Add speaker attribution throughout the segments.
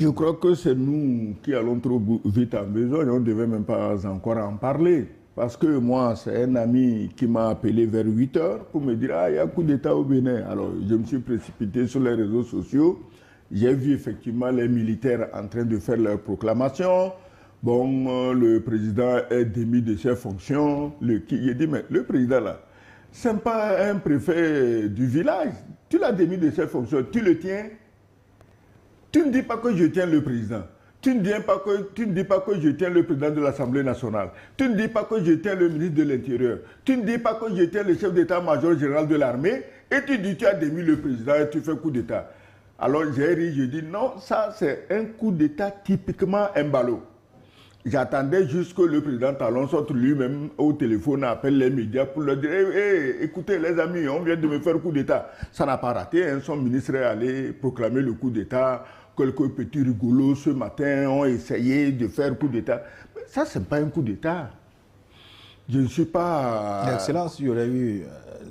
Speaker 1: Je crois que c'est nous qui allons trop vite en besogne. On ne devait même pas encore en parler. Parce que moi, c'est un ami qui m'a appelé vers 8 heures pour me dire « Ah, il y a un coup d'État au Bénin ». Alors, je me suis précipité sur les réseaux sociaux. J'ai vu effectivement les militaires en train de faire leur proclamation. Bon, le président est démis de ses fonctions. J'ai dit « Mais le président là, c'est pas un préfet du village. Tu l'as démis de ses fonctions, tu le tiens. Tu ne dis pas que je tiens le président. Tu ne dis pas que je tiens le président de l'Assemblée nationale. Tu ne dis pas que je tiens le ministre de l'Intérieur. Tu ne dis pas que je tiens le chef d'état-major général de l'armée. Et tu dis tu as démis le président et tu fais coup d'État. » Alors j'ai ri, je dis non, ça c'est un coup d'État typiquement un ballot. J'attendais juste que le président Talon sorte lui-même au téléphone, appelle les médias pour leur dire écoutez les amis, on vient de me faire coup d'État. Ça n'a pas raté, hein. Son ministre est allé proclamer le coup d'État. Quelques petits rigolos ce matin ont essayé de faire coup d'État. Ça, ce n'est pas un coup d'État. Je ne suis pas...
Speaker 2: Excellence, il y aurait eu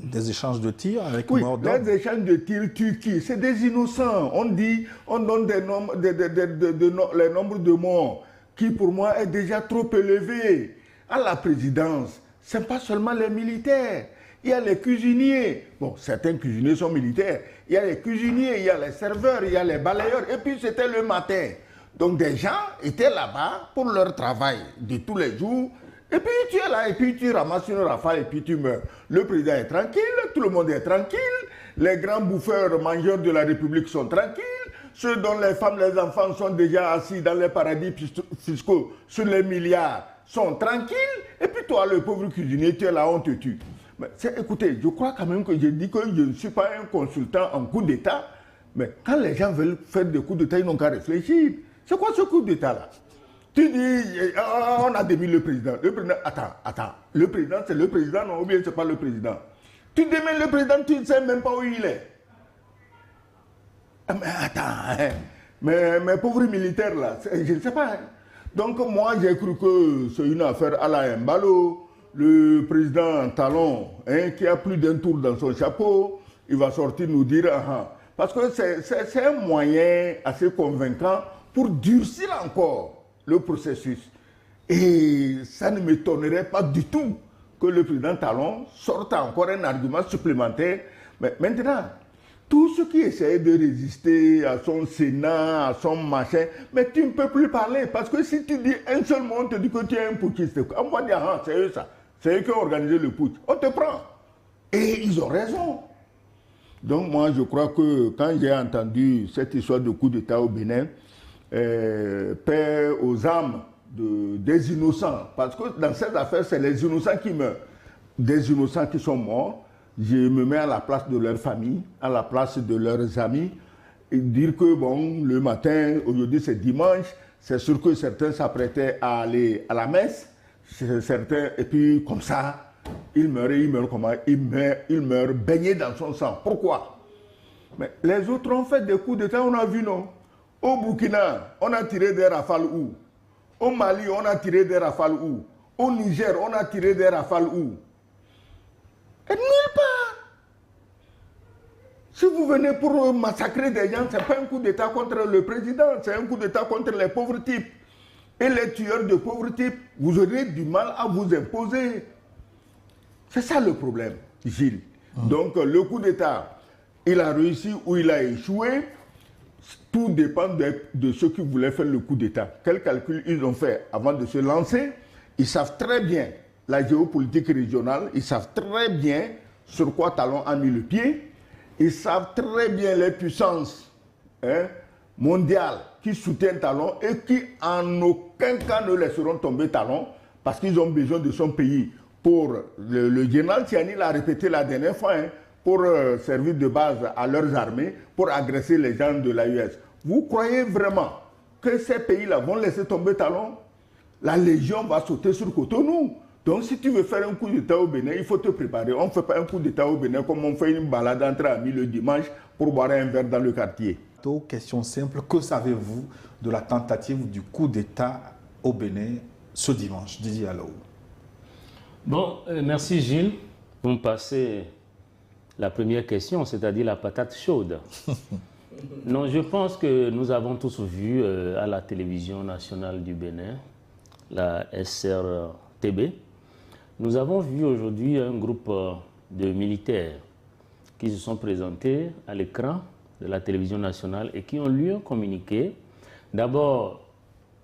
Speaker 2: des échanges de tirs avec
Speaker 1: oui,
Speaker 2: mort d'homme.
Speaker 1: les échanges de tirs tuent qui? C'est des innocents. On dit, on donne des nombres, les nombres de morts qui pour moi est déjà trop élevé. À la présidence, ce n'est pas seulement les militaires. Il y a les cuisiniers. Bon, certains cuisiniers sont militaires. Il y a les cuisiniers, il y a les serveurs, il y a les balayeurs. Et puis, c'était le matin. Donc, des gens étaient là-bas pour leur travail de tous les jours. Et puis, tu es là, et puis tu ramasses une rafale, et puis tu meurs. Le président est tranquille, tout le monde est tranquille. Les grands bouffeurs, mangeurs de la République sont tranquilles. Ceux dont les femmes, les enfants sont déjà assis dans les paradis fiscaux sur les milliards sont tranquilles. Et puis, toi, le pauvre cuisinier, tu es là, on te tue. Mais écoutez, je crois quand même que je dis que je ne suis pas un consultant en coup d'État, mais quand les gens veulent faire des coups d'État, ils n'ont qu'à réfléchir. C'est quoi ce coup d'État-là? Tu dis, on a démis le président. Le président, attends, le président, c'est le président, non, ou bien c'est pas le président. Tu démets le président, tu ne sais même pas où il est. Mais attends, hein, mes pauvres militaires là, je ne sais pas. Hein. Donc moi, j'ai cru que c'est une affaire à la Mbalo. Le président Talon, hein, qui a plus d'un tour dans son chapeau, il va sortir nous dire, parce que c'est un moyen assez convaincant pour durcir encore le processus. Et ça ne m'étonnerait pas du tout que le président Talon sorte encore un argument supplémentaire. Mais maintenant, tous ceux qui essaient de résister à son Sénat, à son machin, mais tu ne peux plus parler. Parce que si tu dis un seul mot, on te dit que tu es un putschiste. On va dire, c'est eux ça. C'est eux qui ont organisé le putsch. On te prend. Et ils ont raison. Donc moi, je crois que quand j'ai entendu cette histoire de coup d'État au Bénin, paix aux âmes des innocents. Parce que dans cette affaire, c'est les innocents qui meurent. Des innocents qui sont morts. Je me mets à la place de leur famille, à la place de leurs amis, et dire que bon, le matin, aujourd'hui c'est dimanche, c'est sûr que certains s'apprêtaient à aller à la messe, certains, et puis comme ça, ils meurent comment? Ils meurent baignés dans son sang. Pourquoi? Mais les autres ont fait des coups d'État, on a vu, non? Au Burkina, on a tiré des rafales où? Au Mali, on a tiré des rafales où? Au Niger, on a tiré des rafales où? Et nulle part. Si vous venez pour massacrer des gens, ce n'est pas un coup d'État contre le président, c'est un coup d'État contre les pauvres types. Et les tueurs de pauvres types, vous aurez du mal à vous imposer. C'est ça le problème, Gilles. Donc le coup d'État, il a réussi ou il a échoué. Tout dépend de ceux qui voulaient faire le coup d'État. Quel calcul ils ont fait avant de se lancer? Ils savent très bien la géopolitique régionale, ils savent très bien sur quoi Talon a mis le pied, ils savent très bien les puissances mondiales qui soutiennent Talon et qui en aucun cas ne laisseront tomber Talon parce qu'ils ont besoin de son pays. Pour le général Tiani l'a répété la dernière fois, pour servir de base à leurs armées, pour agresser les gens de l'AUS. Vous croyez vraiment que ces pays-là vont laisser tomber Talon? La Légion va sauter sur Cotonou. Donc si tu veux faire un coup d'État au Bénin, il faut te préparer. On ne fait pas un coup d'État au Bénin comme on fait une balade entre amis le dimanche pour boire un verre dans le quartier.
Speaker 2: Question simple, que savez-vous de la tentative du coup d'État au Bénin ce dimanche, Didier Alao?
Speaker 3: Bon, merci Gilles. Vous me passez la première question, c'est-à-dire la patate chaude. Non, je pense que nous avons tous vu à la télévision nationale du Bénin, la SRTB, nous avons vu aujourd'hui un groupe de militaires qui se sont présentés à l'écran de la télévision nationale et qui ont lu un communiqué. D'abord,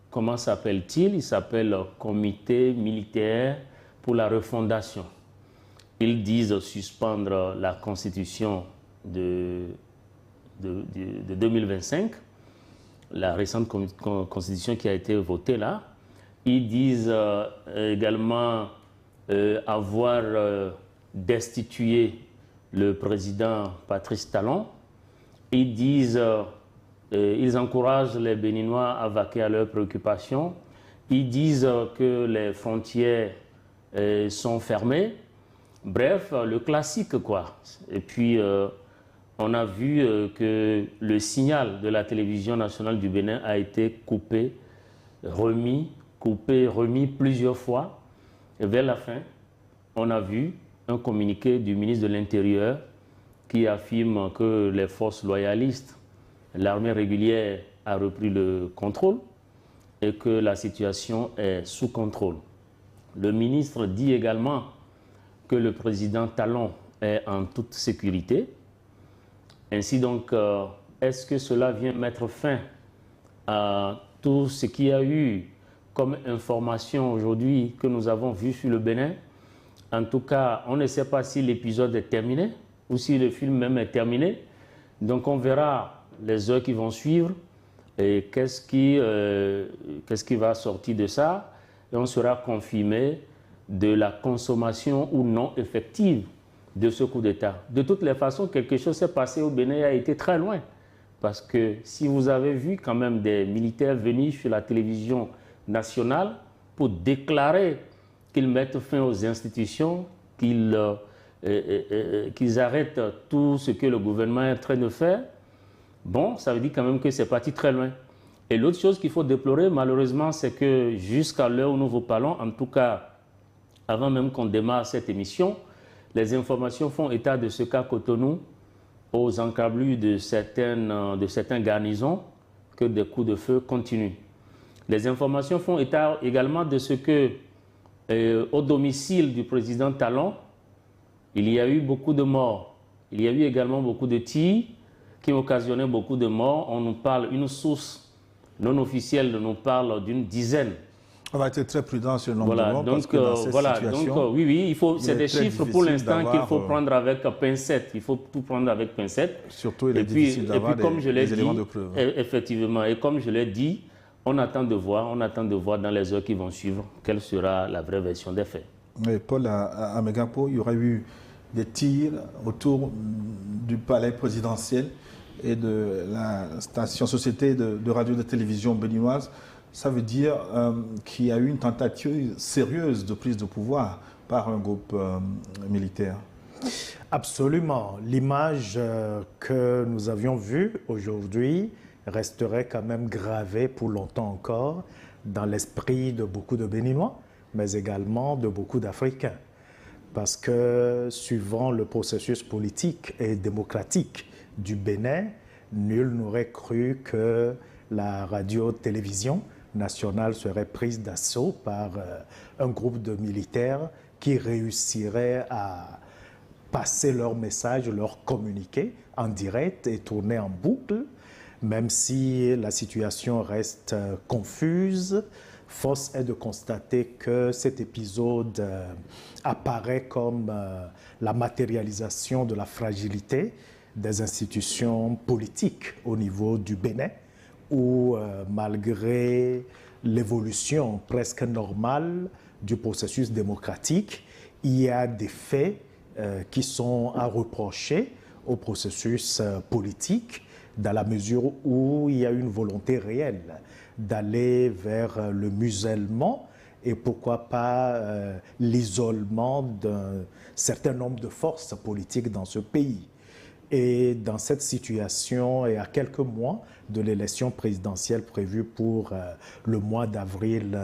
Speaker 3: comment s'appelle-t-il? Il s'appelle Comité militaire pour la refondation. Ils disent suspendre la constitution de 2025, la récente constitution qui a été votée là. Ils disent également avoir destitué le président Patrice Talon. Ils disent, ils encouragent les Béninois à vaquer à leurs préoccupations. Ils disent que les frontières sont fermées. Bref, le classique quoi. Et puis, on a vu que le signal de la télévision nationale du Bénin a été coupé, remis plusieurs fois. Et vers la fin, on a vu un communiqué du ministre de l'Intérieur qui affirme que les forces loyalistes, l'armée régulière a repris le contrôle et que la situation est sous contrôle. Le ministre dit également que le président Talon est en toute sécurité. Ainsi donc, est-ce que cela vient mettre fin à tout ce qu'il y a eu comme information aujourd'hui que nous avons vu sur le Bénin? En tout cas, on ne sait pas si l'épisode est terminé ou si le film même est terminé. Donc on verra les heures qui vont suivre et qu'est-ce qui va sortir de ça. Et on sera confirmé de la consommation ou non effective de ce coup d'État. De toutes les façons, quelque chose s'est passé au Bénin et a été très loin. Parce que si vous avez vu quand même des militaires venir sur la télévision nationale pour déclarer qu'ils mettent fin aux institutions, qu'ils arrêtent tout ce que le gouvernement est en train de faire, bon, ça veut dire quand même que c'est parti très loin. Et l'autre chose qu'il faut déplorer, malheureusement, c'est que jusqu'à l'heure où nous vous parlons, en tout cas, avant même qu'on démarre cette émission, les informations font état de ce qu'a Cotonou, aux encablures de certains garnisons, que des coups de feu continuent. Les informations font état également de ce que, au domicile du président Talon, il y a eu beaucoup de morts. Il y a eu également beaucoup de tirs qui ont occasionné beaucoup de morts. On nous parle, une source non officielle nous parle d'une dizaine.
Speaker 2: On va être très prudent sur le nombre
Speaker 3: Voilà,
Speaker 2: de morts
Speaker 3: donc,
Speaker 2: parce que dans cette situation,
Speaker 3: oui, c'est des chiffres pour l'instant qu'il faut prendre avec pincette. Il faut tout prendre avec pincette.
Speaker 2: Surtout, il est difficile d'avoir des éléments de preuve.
Speaker 3: Effectivement, et comme je l'ai dit, on attend de voir dans les heures qui vont suivre quelle sera la vraie version des faits.
Speaker 2: Mais Paul, à Megapo, il y aura eu des tirs autour du palais présidentiel et de la station société de radio et de télévision béninoise. Ça veut dire qu'il y a eu une tentative sérieuse de prise de pouvoir par un groupe militaire.
Speaker 4: Absolument. L'image que nous avions vue aujourd'hui resterait quand même gravée pour longtemps encore dans l'esprit de beaucoup de Béninois, mais également de beaucoup d'Africains. Parce que suivant le processus politique et démocratique du Bénin, nul n'aurait cru que la radio-télévision nationale serait prise d'assaut par un groupe de militaires qui réussirait à passer leur message, leur communiqué en direct et tourner en boucle, même si la situation reste confuse. Force est de constater que cet épisode apparaît comme la matérialisation de la fragilité des institutions politiques au niveau du Bénin, où malgré l'évolution presque normale du processus démocratique, il y a des faits qui sont à reprocher au processus politique, dans la mesure où il y a une volonté réelle d'aller vers le musellement et pourquoi pas l'isolement d'un certain nombre de forces politiques dans ce pays. Et dans cette situation, et à quelques mois de l'élection présidentielle prévue pour le mois d'avril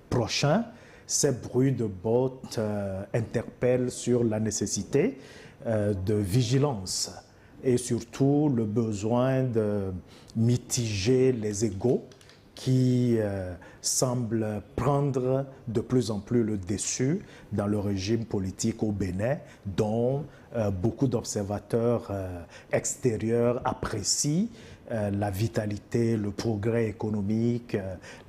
Speaker 4: prochain, ces bruits de bottes interpellent sur la nécessité de vigilance et surtout le besoin de mitiger les égos qui semblent prendre de plus en plus le dessus dans le régime politique au Bénin, dont beaucoup d'observateurs extérieurs apprécient la vitalité, le progrès économique,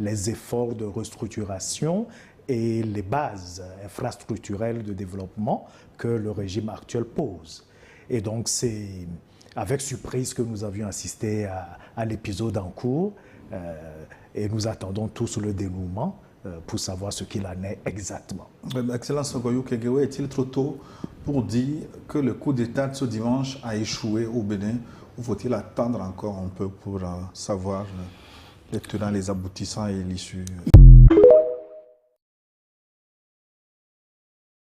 Speaker 4: les efforts de restructuration et les bases infrastructurelles de développement que le régime actuel pose. Et donc c'est avec surprise que nous avions assisté à l'épisode en cours et nous attendons tous le dénouement pour savoir ce qu'il en est exactement.
Speaker 2: Excellence Ngoyo Kegewe, est-il trop tôt pour dire que le coup d'État de ce dimanche a échoué au Bénin, ou faut-il attendre encore un peu pour savoir les tenants, les aboutissants et l'issue?